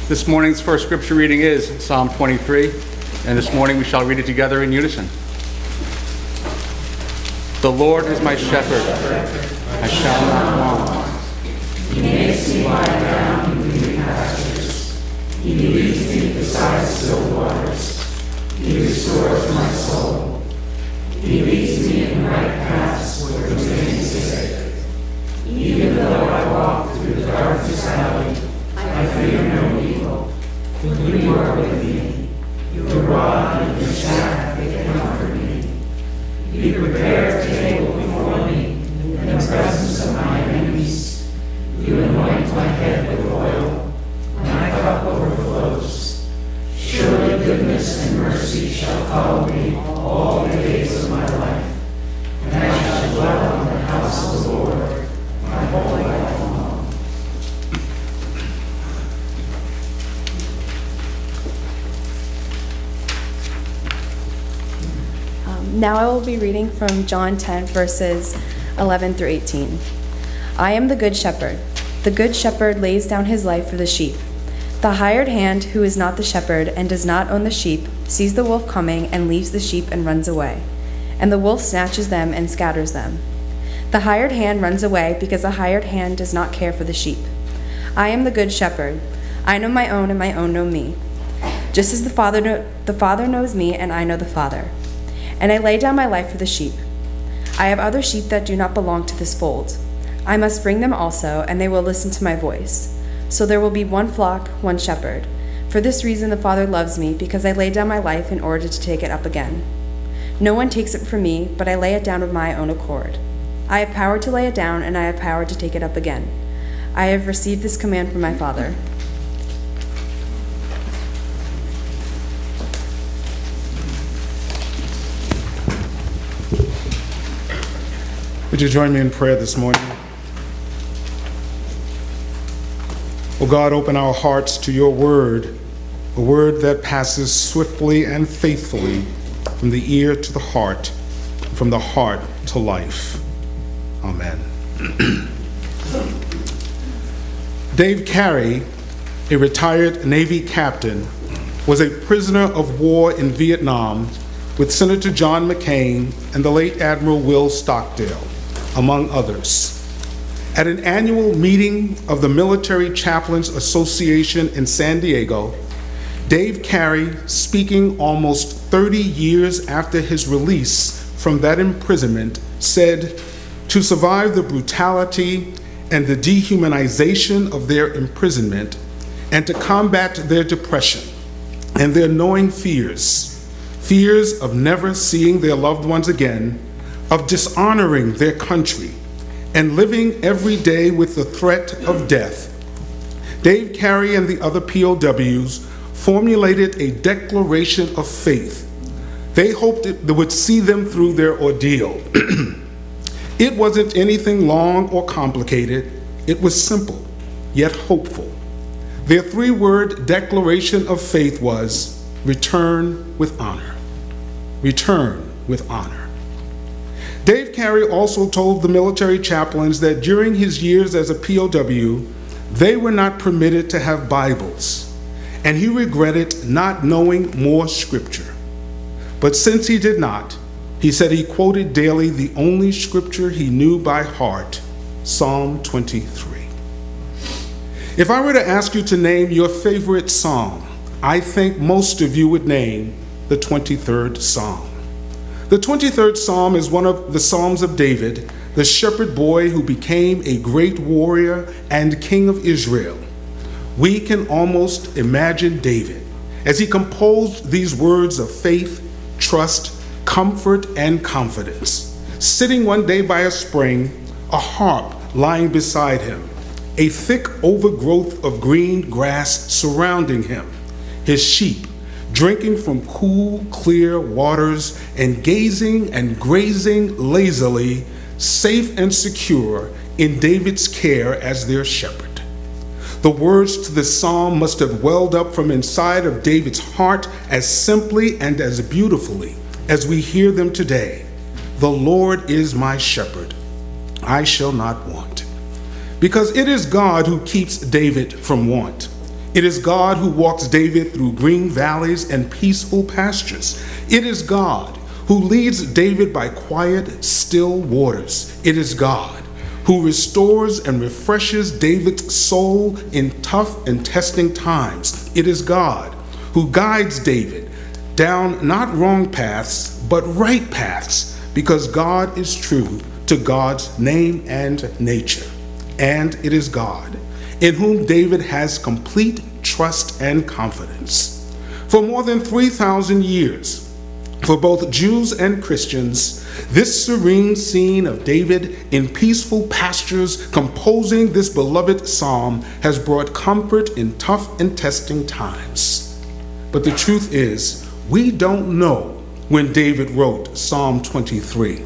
This morning's first scripture reading is Psalm 23, and this morning we shall read it together in unison. The Lord is my shepherd, I shall not want. He makes me lie down in green pastures. He leads me beside still waters. He restores my soul. He leads me in right paths for his name's sake. Even though I walk through the darkest valley, I fear no evil, for you are with me. Your rod and your staff, they comfort me. You prepare a table before me in the presence of my enemies. You anoint my head with oil. My cup overflows. Surely goodness and mercy shall follow me all the days of my life, and I shall dwell in the house of the Lord my whole life long. Now I will be reading from John 10, verses 11 through 18. I am the good shepherd. The good shepherd lays down his life for the sheep. The hired hand, who is not the shepherd and does not own the sheep, sees the wolf coming and leaves the sheep and runs away. And the wolf snatches them and scatters them. The hired hand runs away because the hired hand does not care for the sheep. I am the good shepherd. I know my own and my own know me. Just as the Father knows me and I know the Father. And I lay down my life for the sheep. I have other sheep that do not belong to this fold. I must bring them also, and they will listen to my voice. So there will be one flock, one shepherd. For this reason the Father loves me, because I lay down my life in order to take it up again. No one takes it from me, but I lay it down of my own accord. I have power to lay it down, and I have power to take it up again. I have received this command from my Father. Would you join me in prayer this morning? Oh God, open our hearts to your word, a word that passes swiftly and faithfully from the ear to the heart, from the heart to life. Amen. Dave Carey, a retired Navy captain, was a prisoner of war in Vietnam with Senator John McCain and the late Admiral Will Stockdale, among others. At an annual meeting of the Military Chaplains Association in San Diego, Dave Carey, speaking almost 30 years after his release from that imprisonment, said, "To survive the brutality and the dehumanization of their imprisonment, and to combat their depression and their gnawing fears of never seeing their loved ones again, of dishonoring their country, and living every day with the threat of death, Dave Carey and the other POWs formulated a declaration of faith. They hoped it would see them through their ordeal. It wasn't anything long or complicated. It was simple, yet hopeful. Their three-word declaration of faith was, return with honor. Return with honor. Dave Carey also told the military chaplains that during his years as a POW, they were not permitted to have Bibles, and he regretted not knowing more scripture. But since he did not, he said he quoted daily the only scripture he knew by heart, Psalm 23. If I were to ask you to name your favorite psalm, I think most of you would name the 23rd Psalm. The 23rd Psalm is one of the Psalms of David, the shepherd boy who became a great warrior and king of Israel. We can almost imagine David as he composed these words of faith, trust, comfort, and confidence, sitting one day by a spring, a harp lying beside him, a thick overgrowth of green grass surrounding him, his sheep drinking from cool, clear waters and gazing and grazing lazily, safe and secure in David's care as their shepherd. The words to this psalm must have welled up from inside of David's heart as simply and as beautifully as we hear them today. The Lord is my shepherd, I shall not want. Because it is God who keeps David from want. It is God who walks David through green valleys and peaceful pastures. It is God who leads David by quiet, still waters. It is God who restores and refreshes David's soul in tough and testing times. It is God who guides David down not wrong paths, but right paths, because God is true to God's name and nature. And it is God in whom David has complete trust and confidence. For more than 3,000 years, for both Jews and Christians, this serene scene of David in peaceful pastures composing this beloved psalm has brought comfort in tough and testing times. But the truth is, we don't know when David wrote Psalm 23,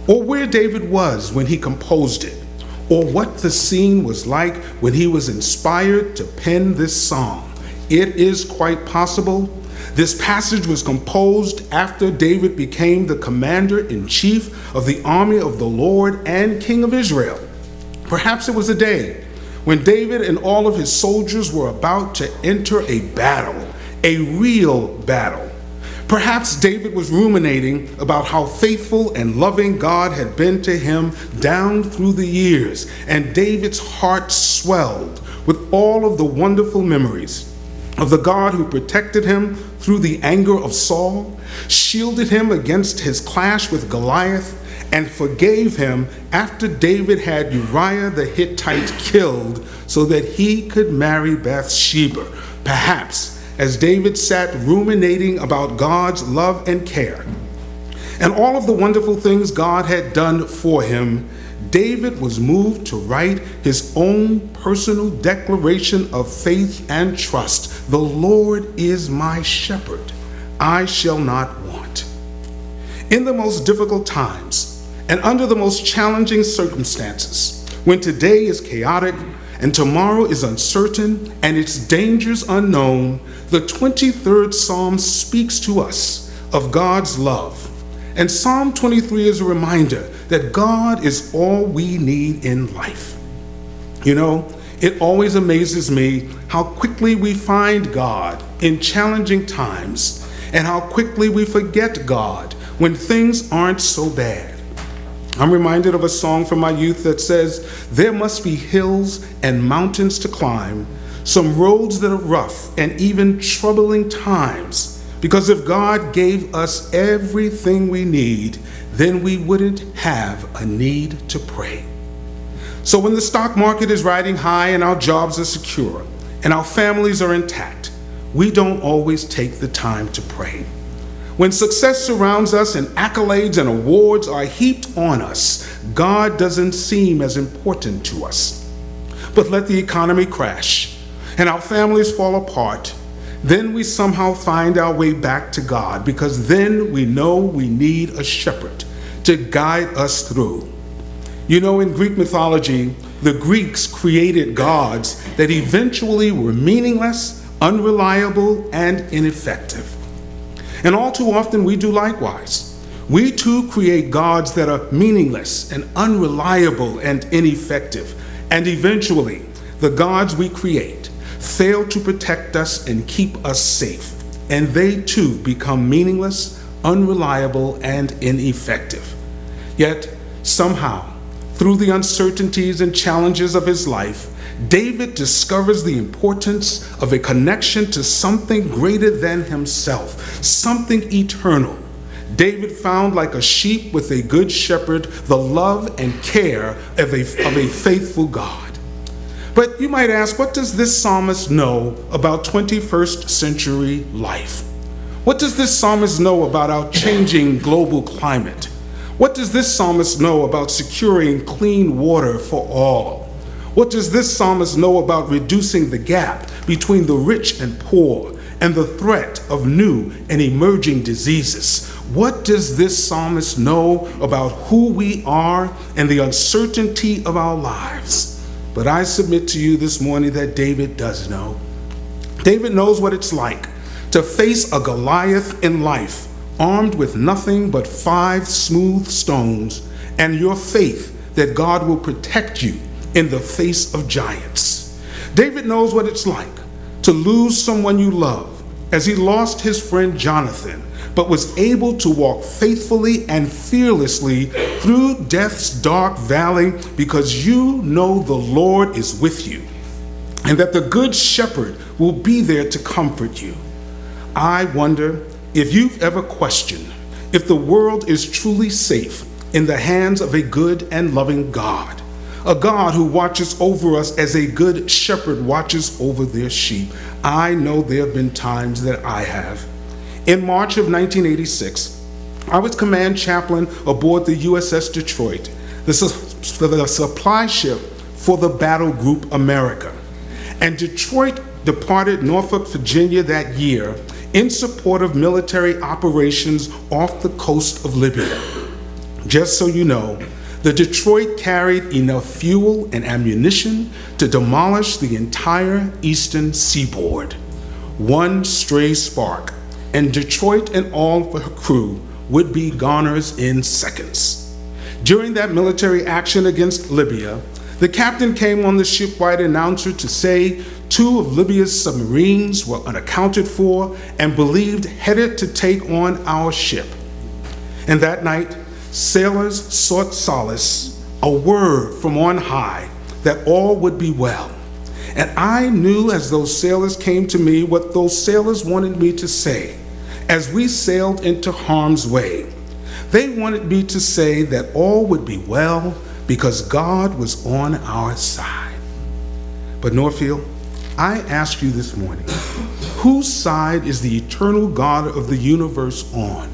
or where David was when he composed it, or what the scene was like when he was inspired to pen this psalm. It is quite possible this passage was composed after David became the commander-in-chief of the army of the Lord and king of Israel. Perhaps it was a day when David and all of his soldiers were about to enter a battle, a real battle. Perhaps David was ruminating about how faithful and loving God had been to him down through the years, and David's heart swelled with all of the wonderful memories of the God who protected him through the anger of Saul, shielded him against his clash with Goliath, and forgave him after David had Uriah the Hittite killed so that he could marry Bathsheba. Perhaps as David sat ruminating about God's love and care and all of the wonderful things God had done for him, David was moved to write his own personal declaration of faith and trust. The Lord is my shepherd, I shall not want. In the most difficult times and under the most challenging circumstances, when today is chaotic and tomorrow is uncertain and its dangers unknown, the 23rd Psalm speaks to us of God's love. And Psalm 23 is a reminder that God is all we need in life. You know, it always amazes me how quickly we find God in challenging times and how quickly we forget God when things aren't so bad. I'm reminded of a song from my youth that says, "There must be hills and mountains to climb, some roads that are rough and even troubling times. Because if God gave us everything we need, then we wouldn't have a need to pray." So when the stock market is riding high and our jobs are secure and our families are intact, we don't always take the time to pray. When success surrounds us and accolades and awards are heaped on us, God doesn't seem as important to us. But let the economy crash and our families fall apart, then we somehow find our way back to God, because then we know we need a shepherd to guide us through. You know, in Greek mythology, the Greeks created gods that eventually were meaningless, unreliable, and ineffective. And all too often we do likewise. We too create gods that are meaningless and unreliable and ineffective. And eventually, the gods we create fail to protect us and keep us safe. And they too become meaningless, unreliable, and ineffective. Yet, somehow, through the uncertainties and challenges of his life, David discovers the importance of a connection to something greater than himself, something eternal. David found, like a sheep with a good shepherd, the love and care of a faithful God. But you might ask, what does this psalmist know about 21st century life? What does this psalmist know about our changing global climate? What does this psalmist know about securing clean water for all? What does this psalmist know about reducing the gap between the rich and poor and the threat of new and emerging diseases? What does this psalmist know about who we are and the uncertainty of our lives? But I submit to you this morning that David does know. David knows what it's like to face a Goliath in life, armed with nothing but 5 smooth stones, and your faith that God will protect you in the face of giants. David knows what it's like to to lose someone you love, as he lost his friend Jonathan, but was able to walk faithfully and fearlessly through death's dark valley because you know the Lord is with you and that the Good Shepherd will be there to comfort you. I wonder if you've ever questioned if the world is truly safe in the hands of a good and loving God, a God who watches over us as a good shepherd watches over their sheep. I know there have been times that I have. In March of 1986, I was command chaplain aboard the USS Detroit, the supply ship for the Battle Group America. And Detroit departed Norfolk, Virginia that year in support of military operations off the coast of Libya. Just so you know, the Detroit carried enough fuel and ammunition to demolish the entire eastern seaboard. One stray spark, and Detroit and all of her crew would be goners in seconds. During that military action against Libya, the captain came on the shipwide announcer to say 2 of Libya's submarines were unaccounted for and believed headed to take on our ship. And that night, sailors sought solace, a word from on high that all would be well. And I knew as those sailors came to me what those sailors wanted me to say as we sailed into harm's way. They wanted me to say that all would be well because God was on our side. But Norfield, I ask you this morning, whose side is the eternal God of the universe on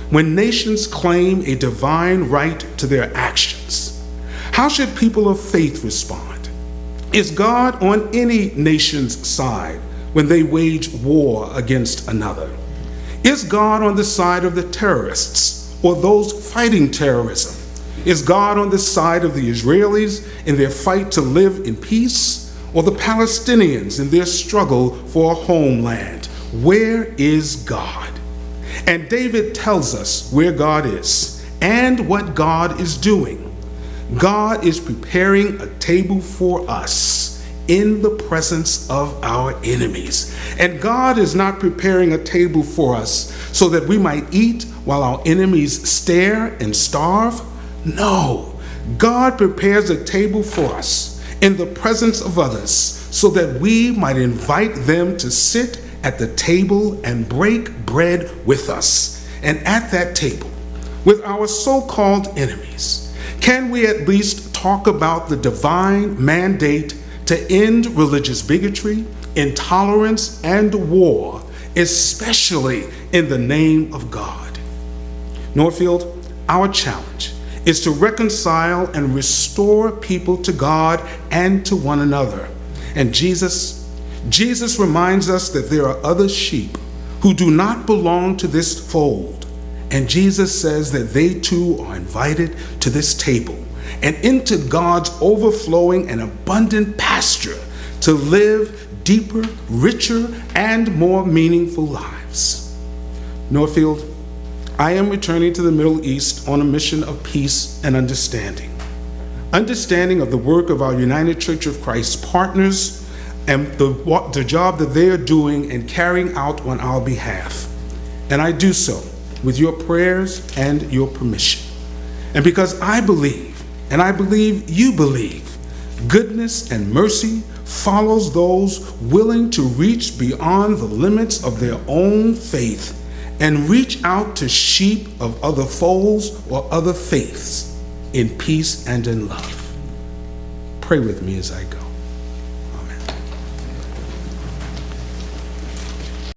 when nations claim a divine right to their actions? How should people of faith respond? Is God on any nation's side when they wage war against another? Is God on the side of the terrorists or those fighting terrorism? Is God on the side of the Israelis in their fight to live in peace, or the Palestinians in their struggle for a homeland? Where is God? And David tells us where God is and what God is doing. God is preparing a table for us in the presence of our enemies. And God is not preparing a table for us so that we might eat while our enemies stare and starve. No, God prepares a table for us in the presence of others so that we might invite them to sit at the table and break bread with us. And at that table, with our so-called enemies, can we at least talk about the divine mandate to end religious bigotry, intolerance, and war, especially in the name of God? Norfield, our challenge is to reconcile and restore people to God and to one another. And Jesus reminds us that there are other sheep who do not belong to this fold. And Jesus says that they too are invited to this table and into God's overflowing and abundant pasture to live deeper, richer, and more meaningful lives. Norfield, I am returning to the Middle East on a mission of peace and understanding. Understanding of the work of our United Church of Christ partners and the job that they are doing and carrying out on our behalf. And I do so with your prayers and your permission. And because I believe, and I believe you believe, goodness and mercy follows those willing to reach beyond the limits of their own faith and reach out to sheep of other folds or other faiths in peace and in love. Pray with me as I go.